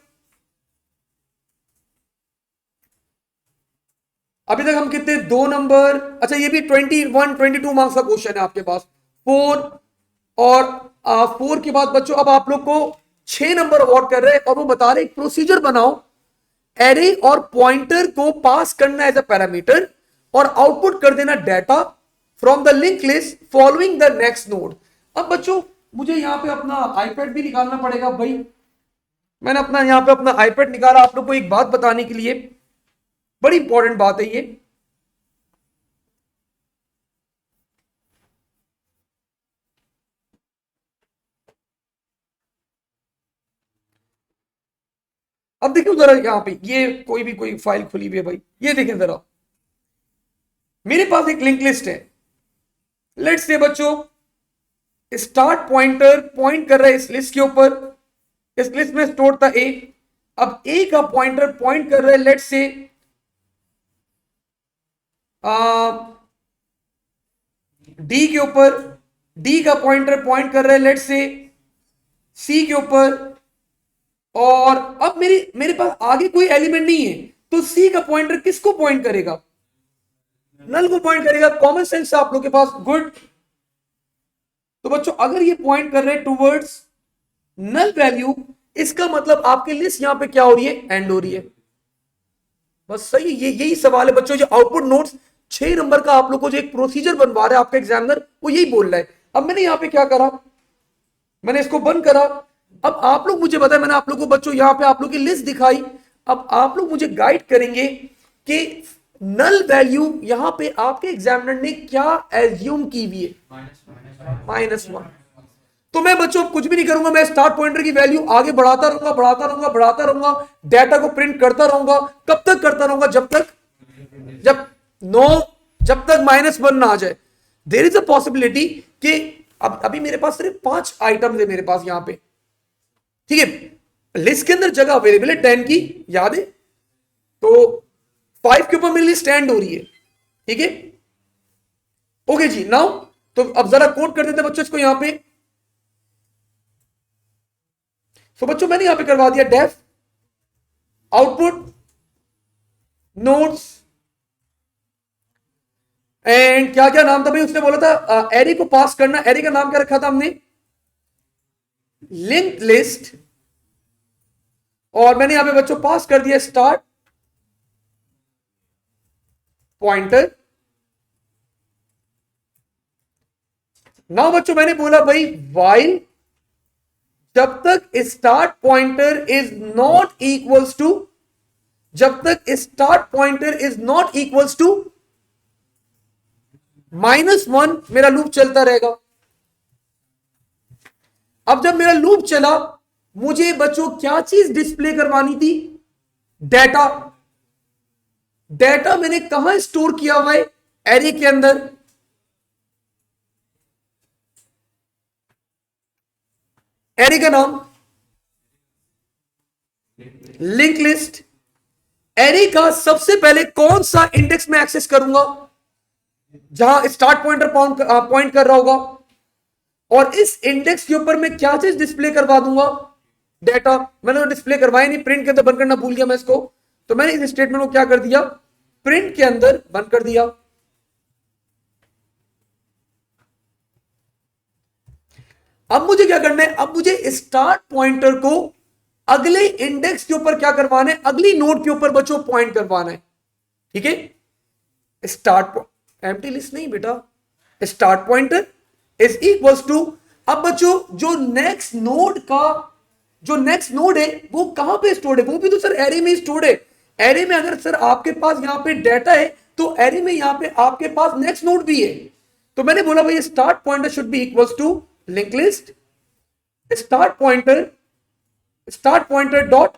[SPEAKER 1] अभी तक हम कितने, 2 नंबर, अच्छा ये भी 22 मार्क्स का क्वेश्चन है आपके पास, 4 और 4 के बाद बच्चों अब आप लोग को 6 नंबर अवार्ड कर रहे हैं और वो बता रहे एक प्रोसीजर बनाओ, एरे और पॉइंटर को पास करना एज अ पैरामीटर और आउटपुट कर देना data from the link list following the next node. अब बच्चों मुझे यहां पे अपना आईपैड भी निकालना पड़ेगा भाई, मैंने अपना यहां पे अपना आईपैड निकाला आप लोग को एक बात बताने के लिए, बड़ी इंपॉर्टेंट बात है ये। अब देखिए जरा यहां पे ये कोई फाइल खुली हुई है भाई, ये देखें जरा, मेरे पास एक लिंक लिस्ट है। लेट्स से बच्चों स्टार्ट पॉइंटर पॉइंट कर रहा है इस लिस्ट के ऊपर, इस लिस्ट में स्टोर था ए। अब ए का पॉइंटर पॉइंट कर रहा है लेट्स से डी के ऊपर, डी का पॉइंटर पॉइंट कर रहा है लेट्स से सी के ऊपर, और अब मेरे पास आगे कोई एलिमेंट नहीं है तो सी का पॉइंटर किसको पॉइंट करेगा, नल को पॉइंट करेगा। कॉमन सेंस है आप लोग के पास, गुड। तो बच्चों अगर ये पॉइंट कर रहे हैं टुवर्ड्स नल वैल्यू, इसका मतलब आपकी लिस्ट यहां पे क्या हो रही है, एंड हो रही है। बस सही, यही सवाल है बच्चों। जो आउटपुट नोट्स 6 नंबर का आप लोग को जो एक प्रोसीजर बनवा रहा है आपका एग्जामिनर, वो यही बोल रहा है। अब मैंने यहां पे क्या करा, मैंने इसको बंद करा। अब आप लोग मुझे बताएं, मैंने आप लोग को बच्चों यहां पे आप लोग की लिस्ट दिखाई, अब आप लोग मुझे गाइड करेंगे कि नल वैल्यू यहां पे आपके एग्जामिनर ने क्या एज्यूम की हुई है, -1। तो मैं बच्चों कुछ भी नहीं करूंगा, मैं स्टार्ट पॉइंटर की वैल्यू आगे बढ़ाता रहूंगा, बढ़ाता रहूंगा, बढ़ाता रहूंगा, डाटा को प्रिंट करता रहूंगा। कब तक करता रहूंगा, जब तक -1 ना आ जाए। देयर इज अ पॉसिबिलिटी कि अब अभी मेरे पास सिर्फ 5 आइटम्स है मेरे पास यहां पे, ठीक है। लिस्ट के अंदर जगह अवेलेबल है 10 की, याद है, तो 5 के ऊपर मेरी लिस्ट स्टैंड हो रही है, ठीक है। ओके जी, नाउ तो अब जरा कोड कर देते हैं बच्चों इसको यहां पे। तो बच्चों मैंने यहां पे करवा दिया डेफ आउटपुट नोट्स, एंड क्या क्या नाम था भाई, उसने बोला था एरे को पास करना, एरे का नाम क्या रखा था हमने, लिंक लिस्ट, और मैंने यहां पे बच्चों पास कर दिया स्टार्ट पॉइंटर। नाउ बच्चों मैंने बोला भाई वाइल जब तक start pointer is not equals to, जब तक start pointer is not equals to -1 मेरा लूप चलता रहेगा। अब जब मेरा लूप चला, मुझे बच्चों क्या चीज डिस्प्ले करवानी थी, डाटा। डाटा मैंने कहां स्टोर किया हुआ है, एरे के अंदर। एरे का नाम लिंक लिस्ट। एरे का सबसे पहले कौन सा इंडेक्स में एक्सेस करूंगा, जहां स्टार्ट पॉइंटर पॉइंट कर रहा होगा, और इस इंडेक्स के ऊपर मैं क्या चीज डिस्प्ले करवा दूंगा, डाटा। मैंने तो डिस्प्ले करवाया नहीं, प्रिंट के अंदर बंद करना भूल गया मैं इसको, तो मैंने इस स्टेटमेंट को क्या कर दिया, प्रिंट के अंदर बंद कर दिया। अब मुझे क्या करना है, अब मुझे स्टार्ट पॉइंटर को अगले इंडेक्स के ऊपर क्या करवाना है, अगली नोड के ऊपर बच्चों पॉइंट करवाना है। ठीक है। स्टार्ट एम्प्टी लिस्ट नहीं बेटा, start pointer is equals to, अब बच्चों जो नेक्स्ट नोड का जो नेक्स्ट नोड है वो कहां पे स्टोर्ड है, वो भी तो सर एरे में स्टोर्ड है। एरे में अगर सर आपके पास यहां पे डाटा है तो एरे में यहां पे आपके पास नेक्स्ट नोड भी है। तो मैंने बोला भाई start pointer should be equals to link list start pointer dot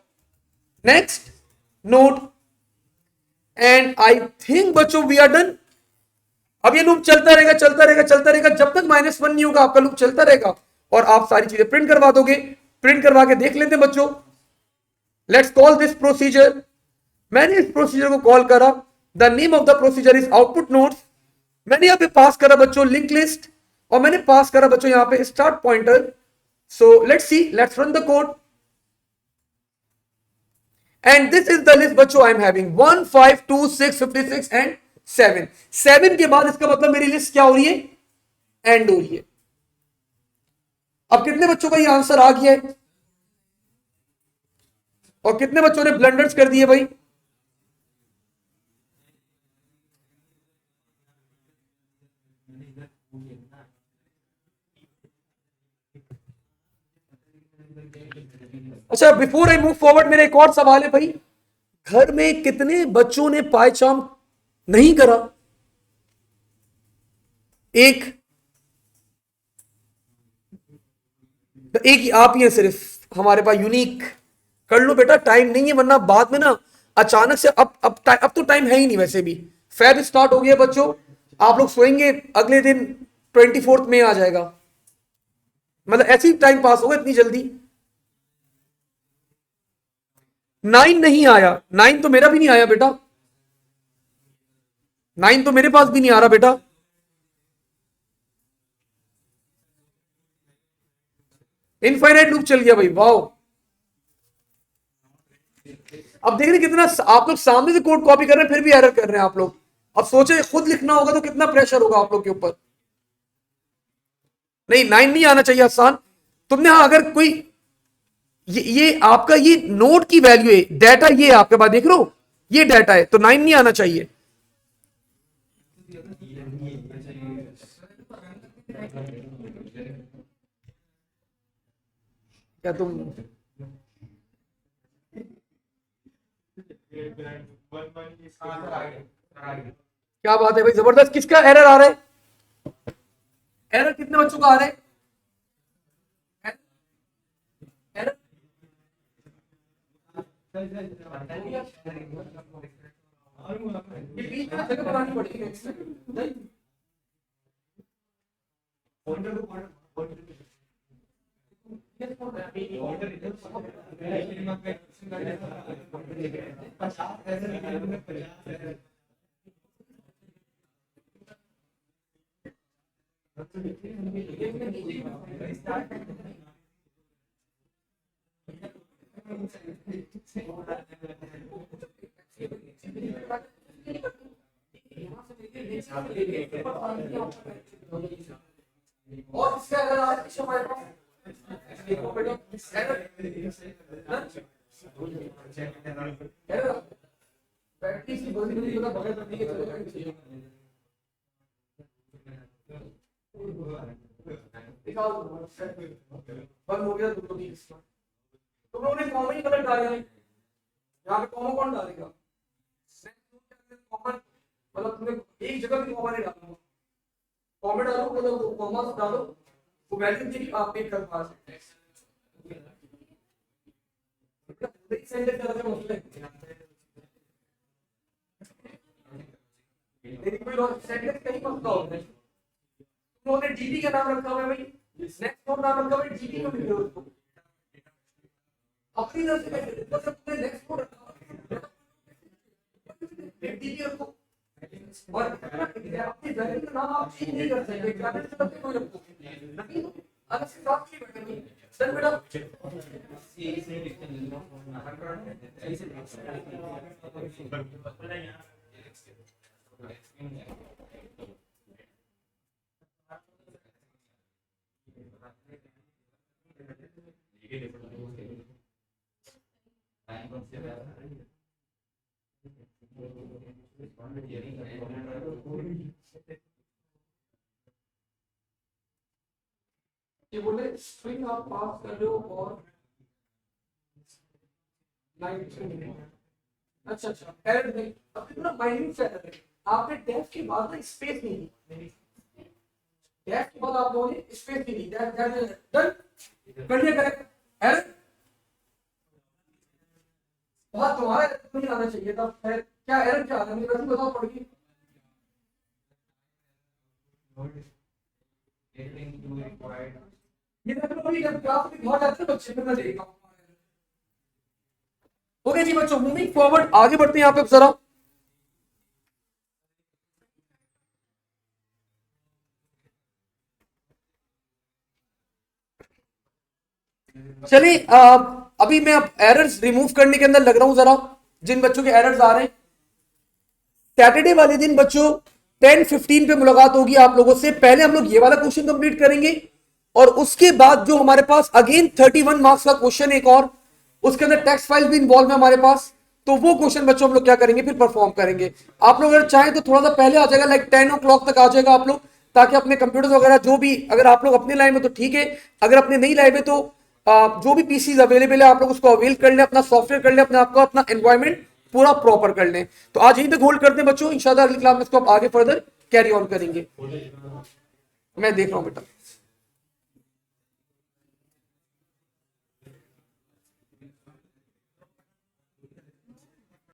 [SPEAKER 1] next node. And I think बच्चों वी आर डन। अब ये लूप चलता रहेगा जब तक -1 नहीं होगा आपका लूप चलता रहेगा और आप सारी चीजें प्रिंट करवा दोगे। प्रिंट करवा के देख लेते हैं बच्चों। Let's call this procedure. मैंने इस प्रोसीजर को कॉल करा, the name of the procedure is output nodes. मैंने यहां पे पास करा बच्चों लिंक लिस्ट और मैंने पास करा बच्चों यहां पे start pointer. So let's see, let's run the code and this is the list बच्चों आई एम हैविंग 1 5 2 6 56 एंड 7 के बाद इसका मतलब मेरी लिस्ट क्या हो रही है, एंड हो रही है। अब कितने बच्चों का ये आंसर आ गया है और कितने बच्चों ने ब्लंडर्स कर दिए भाई? अच्छा, बिफोर आई मूव फॉरवर्ड मेरा एक और सवाल है भाई, घर में कितने बच्चों ने पायचाम नहीं करा? एक ही आप ही है सिर्फ हमारे पास यूनिक। कर लो बेटा, टाइम नहीं है वरना बाद में ना अचानक से अब तो टाइम है ही नहीं। वैसे भी फेब स्टार्ट हो गया बच्चों, आप लोग सोएंगे अगले दिन 24 में आ जाएगा, मतलब ऐसे ही टाइम पास होगा इतनी जल्दी। 9 नहीं आया, 9 तो मेरा भी नहीं आया बेटा, 9 तो मेरे पास भी नहीं आ रहा बेटा। इनफाइनाइट लूप चल गया भाई, वाओ। अब देख रहे कितना आप लोग सामने से कोड कॉपी कर रहे हैं फिर भी एरर कर रहे हैं आप लोग। अब सोचे खुद लिखना होगा तो कितना प्रेशर होगा आप लोग के ऊपर। नहीं 9 नहीं आना चाहिए आसान। तुमने हाँ अगर कोई ये आपका ये नोड की वैल्यू है, डाटा ये आपके पास देख रहे हो, ये डाटा है तो 9 नहीं आना चाहिए। क्या तुम क्या बात है भाई, जबरदस्त। किसका एरर आ रहा है? एरर कितने बच्चों का आ रहा है? एरर ये बीच में जगह बनानी पड़ेगी। और इसका अगर आप बैटरी की बंद करने के चलेगा। बंद हो गया तो तुम लोगों ने कॉमन ही कलर डाले हैं, यहाँ पे कॉमन कौन डालेगा? कॉमन मतलब तुमने एक जगह भी कॉमन नहीं डालना, कॉमन डालो मतलब कॉमा डालो, वो वैल्यू भी आप पिक कर पा सकते हैं। सेंटर तरह से मसला है, लेकिन कोई और सेंटर कहीं मसला होता है। तुम लोगों ने डीबी का नाम रखा हुआ है भाई, नेक्स्ट नोड नाम रखा हुआ है, डीबी को लिख दो उसको अपनी तरफ से। मतलब तुमने नेक्स्ट नोड रखा हुआ है डीबी रखो और अपनी वैल्यू का नाम आप चेंज नहीं कर सकते, ग्रामर से तब कोई रखो नहीं अलग से साफ की बैठे सर बेटा। ये बोले स्ट्रिंग आप पास कर रहे हो और 19। अच्छा अच्छा, एरर नहीं, अभी पूरा माइन्यूट एरर है। आपने डेफ के बाद ना स्पेस नहीं दी, डेफ के बाद आप लोगों ने स्पेस नहीं दी, डन कर लिया करेक्ट। एरर बहुत तुम्हारा एरर नहीं आना चाहिए था, फिर क्या एरर क्या आ रहा है मुझे बताओ पढ़ के। ये देख लो अभी जब क्लास में बहुत जाते हैं बच्चे, फिर मैं देखता हूँ। ओके जी बच्चों, मूविंग फॉरवर्ड आगे बढ़ते हैं यहाँ पे जरा। चलिए अभी मैं अब एरर्स रिमूव करने के अंदर लग रहा हूं जरा, जिन बच्चों के एरर्स आ रहे हैं। सैटरडे वाले दिन बच्चों 10:15 पे मुलाकात होगी आप लोगों से। पहले हम लोग ये वाला क्वेश्चन कंप्लीट करेंगे और उसके बाद जो हमारे पास अगेन 31 मार्क्स का क्वेश्चन एक और, उसके अंदर टेक्स्ट फाइल भी इन्वॉल्व है हमारे पास, तो वो क्वेश्चन बच्चों हम लोग क्या करेंगे फिर परफॉर्म करेंगे। आप लोग अगर चाहें तो थोड़ा सा पहले आ जाएगा, लाइक 10 o'clock तक आ जाएगा आप लोग, ताकि अपने कंप्यूटर्स वगैरह जो भी, अगर आप लोग अपने लाए में तो ठीक है, अगर अपने नहीं लाए में तो जो भी पीसीज अवेलेबल है आप लोग उसको अवेल कर लें, अपना सॉफ्टवेयर कर लें, अपने आपको अपना एनवायरमेंट पूरा प्रॉपर कर लें। तो आज यहीं तक होल्ड करते हैं बच्चों, इंशाल्लाह अगली क्लास में इसको आप आगे फर्दर कैरी ऑन करेंगे। मैं देख रहा हूं बेटा।